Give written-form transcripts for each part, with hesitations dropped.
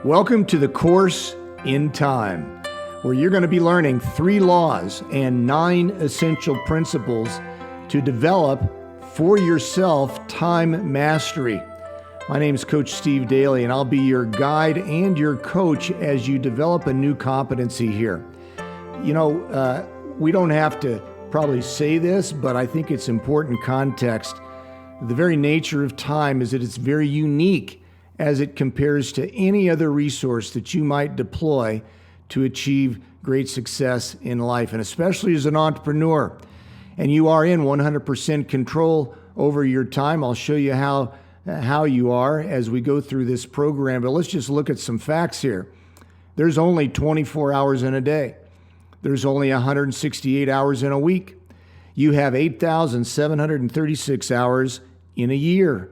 Welcome to the Course in Time, where you're going to be learning 3 laws and 9 essential principles to develop for yourself time mastery. My name is Coach Steve Daly, and I'll be your guide and your coach as you develop a new competency here. You know, we don't have to probably say this, but I think it's important context. The very nature of time is that it's very unique as it compares to any other resource that you might deploy to achieve great success in life, and especially as an entrepreneur. And you are in 100% control over your time. I'll show you how you are as we go through this program, but let's just look at some facts here. There's only 24 hours in a day. There's only 168 hours in a week. You have 8,736 hours in a year.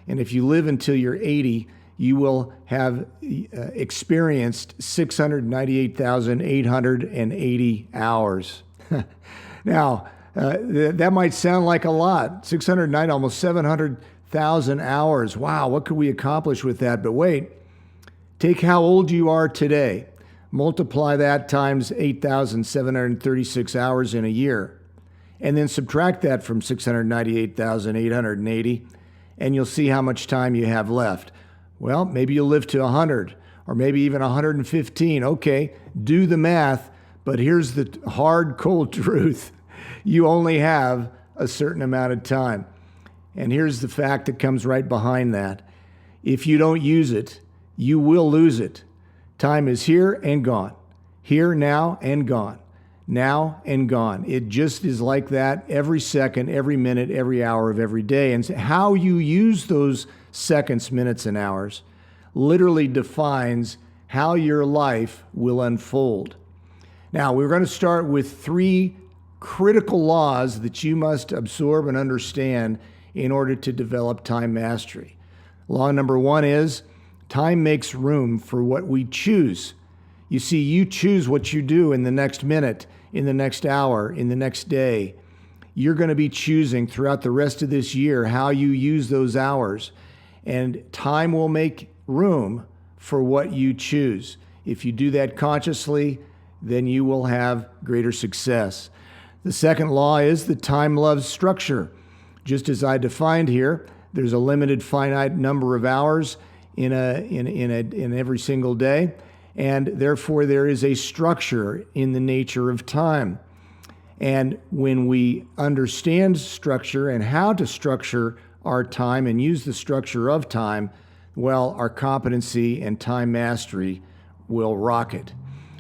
And if you live until you're 80, you will have experienced 698,880 hours. Now, that might sound like a lot. 609, almost 700,000 hours. Wow, what could we accomplish with that? But wait, take how old you are today. Multiply that times 8,736 hours in a year. And then subtract that from 698,880. And you'll see how much time you have left. Well, maybe you'll live to 100 or maybe even 115. Okay, do the math, but here's the hard, cold truth. You only have a certain amount of time. And here's the fact that comes right behind that. If you don't use it, you will lose it. Time is here and gone. Here, now, and gone. Now and gone. It just is like that every second, every minute, every hour of every day. And how you use those seconds, minutes, and hours literally defines how your life will unfold. Now, we're going to start with 3 critical laws that you must absorb and understand in order to develop time mastery. Law number 1 is time makes room for what we choose. You see, you choose what you do in the next minute, in the next hour, in the next day. You're going to be choosing throughout the rest of this year how you use those hours. And time will make room for what you choose. If you do that consciously, then you will have greater success. The second law is that time loves structure. Just as I defined here, there's a limited finite number of hours in every single day. And therefore, there is a structure in the nature of time. And when we understand structure and how to structure our time and use the structure of time, well, our competency and time mastery will rocket.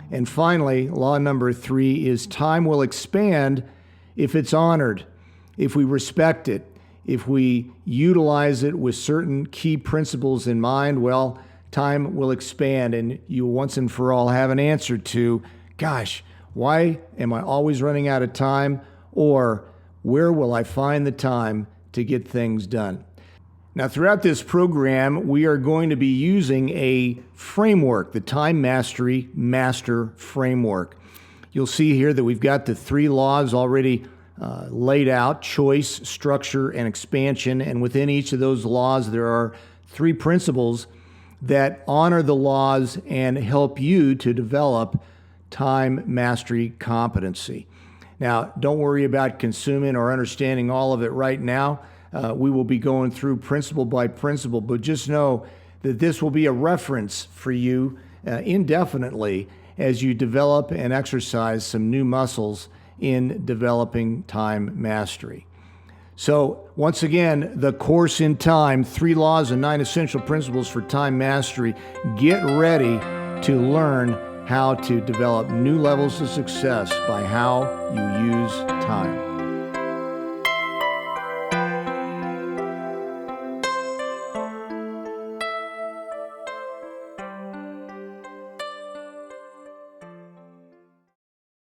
And finally, law number 3 is time will expand if it's honored, if we respect it, if we utilize it with certain key principles in mind. Well, time will expand, and you once and for all have an answer to, gosh, why am I always running out of time? Or where will I find the time to get things done? Now, throughout this program, we are going to be using a framework, the Time Mastery Master Framework. You'll see here that we've got the 3 laws already laid out: choice, structure, and expansion. And within each of those laws, there are 3 principles that honor the laws and help you to develop time mastery competency. Now, don't worry about consuming or understanding all of it right now. We will be going through principle by principle, but just know that this will be a reference for you indefinitely as you develop and exercise some new muscles in developing time mastery. So once again, the Course in Time, 3 laws and 9 essential principles for time mastery. Get ready to learn how to develop new levels of success by how you use time.